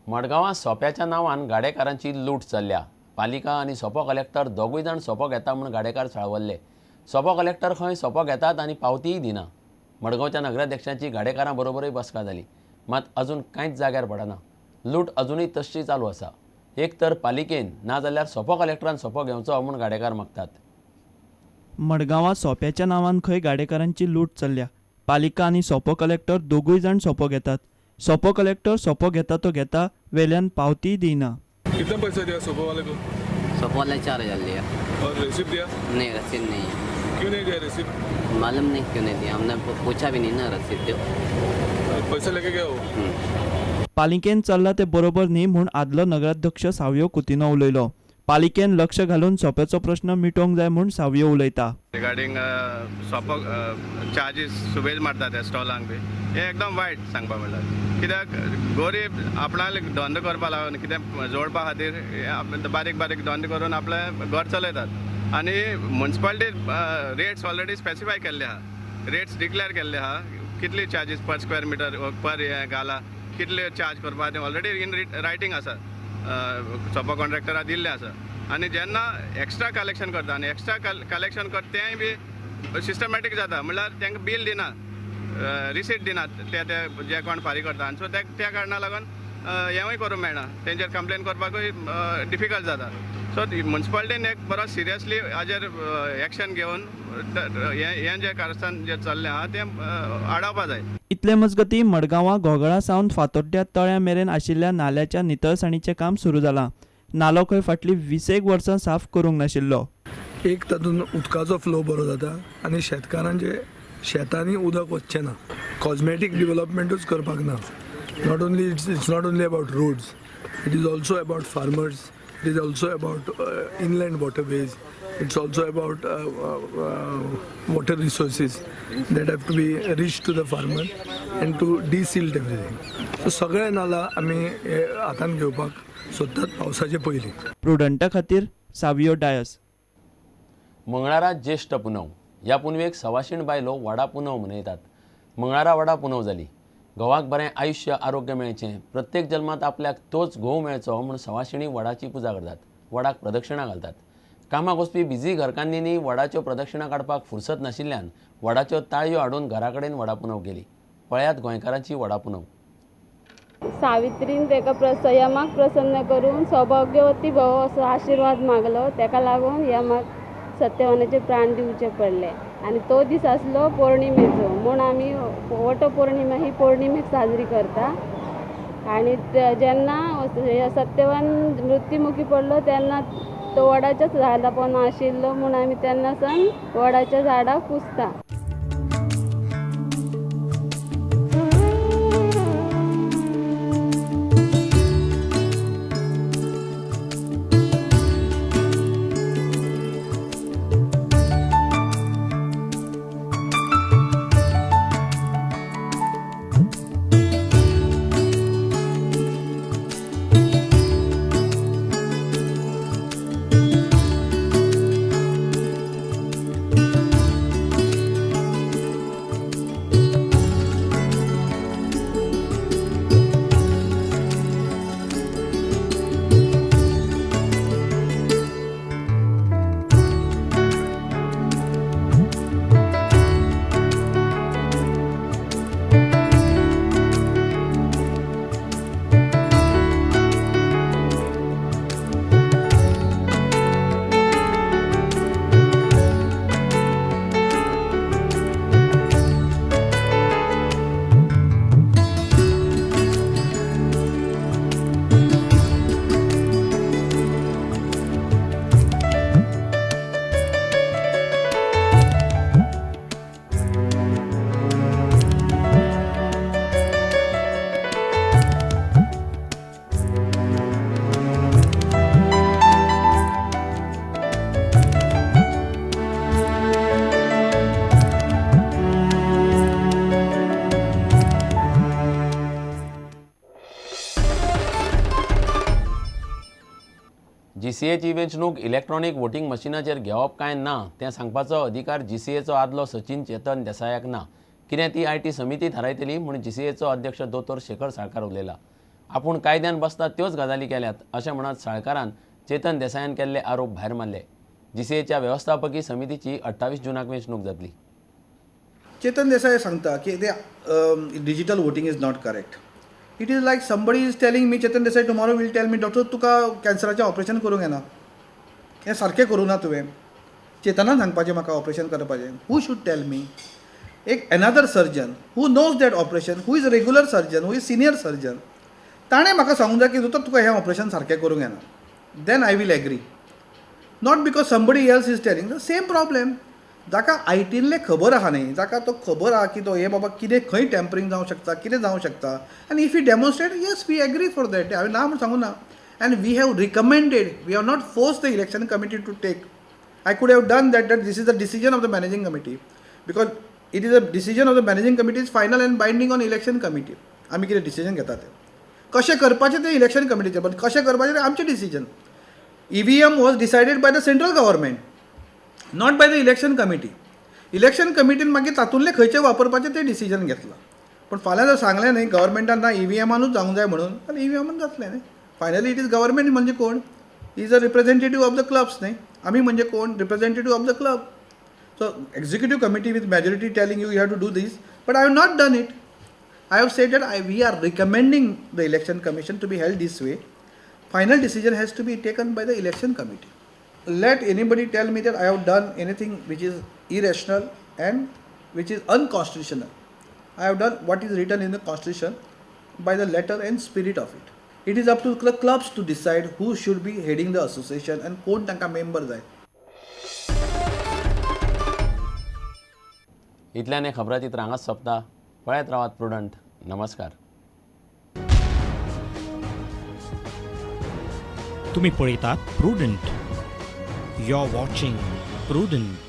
मडगांवां सोप्याच्या नांवान गाडेकारांची लूट चल्ल्या। पालिका आनी सोपो कलेक्टर दोगूय जाण सोपो घेता म्हूण गाडेकार चाळवल्ले। सोपो कलेक्टर खंय सोपो घेतात आनी पावतीय दिना। मडगांवच्या नगराध्यक्षांची गाडेकारां बरोबरय बसका जाली, मात अजून कांयच जाग्यार पडना। लूट अजूनय तशी चालू आसा। एक तर पालिकेन ना जाल्यार सोपो कलेक्टरान सोपो घेवचो म्हूण गाडेकार मागतात। मडगांवां सोप्याच्या नांवान खंय गाडेकारांची लूट चल्ल्या। पालिका आनी सोपो कलेक्टर दोगूय जाण सोपो घेतात। सोपो कलेक्टर सोपो घेता तो घेता, वेल्यान पावती दिना। कितना पैसा दिया सोपो वाले को? सोपो वाले 4,000 लिया। और रिसिप्ट दिया? नहीं, रसीद नहीं है। क्यों नहीं दिया रिसिप्ट? मालूम नहीं क्यों नहीं दिया, हमने पूछा भी नहीं ना रसीद दो। पैसा लेके गया हो? पालिकेन चल्ला ते बरोबर न्ही म्हूण आदलो नगराध्यक्ष सावयो कुतिनो उलयलो। पालिकेन लक्ष घालून सोप्याचो प्रश्न मिटोवंक जाय म्हूण सावयो उलयता। रिगार्डिंग सोपो चार्जीस सुबेज मारतात त्या स्टॉलांक बी हे एकदम वायट सांगपा म्हणल्यार, कित्याक गरीब आपणाक धंदो करपा लागून कितें जोडपा खातीर बारीक बारीक धंदो करून आपलें घर चलयतात। आनी म्युन्सिपालिटी रेट्स ऑलरेडी स्पेसिफाय केल्ले आहा, रेट्स डिक्लेअर केल्ले आहा, कितली चार्जीस पर स्क्वेअर मिटर पर हे घाला, कितले चार्ज करपा तें ऑलरेडी इन रायटींग आसा, सोपो कॉन्ट्रॅक्टरा दिल्ले आसा। आनी जेन्ना एक्स्ट्रा कलेक्शन करता आनी एक्स्ट्रा कलेक्शन करता तेंय बी सिस्टमॅटीक जाता, म्हणल्यार तांकां बिल दिना, रिसीट दिनात ते जे कोण फारीक करता। आनी सो त्या कारणाक लागून हेंवूय करूंक मेळना, तेंचेर कंप्लेन करपाकूय डिफिकल्ट जाता। सो म्युन्सिपालिटीन एक बरो सिरियसली हाजेर एक्शन घेवन हें जे कारस्थान जे चल्लें आहा तें आडावपा जाय। इतले मजगतीं मडगांवां घोगळा सावन फातोड्ड्या तळ्या मेरेन आशिल्ल्या नाल्याच्या नितळसाणीचें काम सुरू जालां। नालो खंय फाटलीं 20 वर्सां साफ करूंक नाशिल्लो। एक तातूंत उदकाचो फ्लो बरो जाता आनी शेतकारांचे शेतांनी उदक वचचें ना, कॉस्मेटीक डेव्हलपमेंटूच करपाक ना। Not only it's not only about roads, it is also about farmers, it is also about inland waterways, it's also about water resources that have to be reached to the farmer and to de-silt everything. So सगळे नाला आमी हातान घेवपाक सोदतात पावसाचे पयलीं। प्रुडंटा खातीर सावियो डायस। मंगळारा ज्येष्ठ पुनव। ह्या पुनवेक सवाशीण बायलो वडा पुनव मनयतात। मंगळारा वडा पुनव जाली। घोवाक बरें आयुश्य आरोग्य मेळचें, प्रत्येक जल्मात आपल्याक तोच घोव मेळचो म्हूण सवाशिणी वडाची पुजा करतात, वडाक प्रदक्षिणा घालतात। कामाक वचपी बिजी घरकान्नींनी वडाच्यो प्रदक्षिणा काडपाक फुरसत नाशिल्ल्यान वडाच्यो ताळयो हाडून घरा कडेन वडा पुनव केली। पळयात गोंयकारांची वडा पुनव। सावित्रीन तेका यमाक प्रसन्न करून सौभाग्यवती भव असो आशिर्वाद मागलो, तेका लागून यमाक सत्यवानाचे प्राण दिवचे पडले। आनी तो दीस आसलो पौर्णिमेचो म्हूण आमी वटपौर्णिमा ही पौर्णिमेक साजरी करता। आनी जेन्ना सत्यवान मृत्युमुखी पडलो तेन्ना तो वडाच्या झाडा पण आशिल्लो म्हूण आमी तेन्ना सावन वडाच्या झाडाक पुजता। जीसीएची वेंचणूक इलेक्ट्रॉनिक वोटिंग मशीनाचेर घेवप काय ना तें सांगपाचो अधिकार जीसीएचो आदलो सचिन चेतन देसायाक ना, कित्याक ती आयटी समिती थारायतली म्हूण जीसीएचो अध्यक्ष दोतोर शेखर साळकार उलयला। आपूण कायद्यान बसता त्योच गजाली केल्यात अशें म्हणत साळकारान चेतन देसायान केल्ले आरोप भायर मारले. जीसीएच्या व्यवस्थापकीय समितीची 28 जुनाक वेंचणूक जातली. चेतन देसाई सांगता की digital voting is not correct. It is like somebody is telling me Chetan Desai tomorrow will tell me doctor तुका कॅन्सराचें ऑपरेशन करूंक येना, हें सारकें करूं ना तुवें. चेतनान सांगपाचें म्हाका ऑपरेशन करपाचें. Who should tell me? एक another surgeon who knows that operation, who is regular surgeon, who is senior surgeon, ताणें म्हाका सांगूंक जाय की दोतोर तुका हें ऑपरेशन सारकें करूंक येना. Then I will agree. Not because somebody else is telling the same problem. जाका आयटींतले खबर आहा न्ही, जाका तो खबर आहा की तो हे बाबा कितें खंय टॅम्परिंग जावंक शकता, कितें जावंक शकता, आनी if you demonstrate yes we agree for that. हांवें ना म्हूण सांगूं ना. And we have recommended, we have not force the election committee to take. I could have done that this is the decision of the managing committee, because it is a decision of the managing committee is final and binding on election committee. आमी कितें decision घेता तें कशें करपाचें तें election कमिटीचें, but कशें करपाचें तें आमचें decision. EVM was decided by the central government, not by the election committee. Election कमिटीन मागीर तातूंतले खंयचे वापरपाचें तें डिसिजन घेतलां. पण फाल्यां जर सांगलें न्ही गव्हर्मेंटान ना EVMानूच जावंक जाय म्हणून, जाल्यार EVMान जातलें न्ही. फायनली इट इज गव्हर्मेंट म्हणजे कोण? Is a representative of the clubs न्ही. आमी म्हणजे कोण? Representative of the club. So executive committee with majority telling you have to do this, but I have not done it. I have said that we are recommending the election commission to be held this way. Final decision has to be taken by the election committee. Let anybody tell me that I have done anything which is irrational and which is unconstitutional. I have done what is written in the constitution by the letter and spirit of it. It is up to the clubs to decide who should be heading the association and कोण तांकां member जाय. इतल्यान हे खबराचित्र हांगाच सोंपता. पळयत रावात prudent. नमस्कार. तुम्ही पळयतात Prudent. You are watching prudent.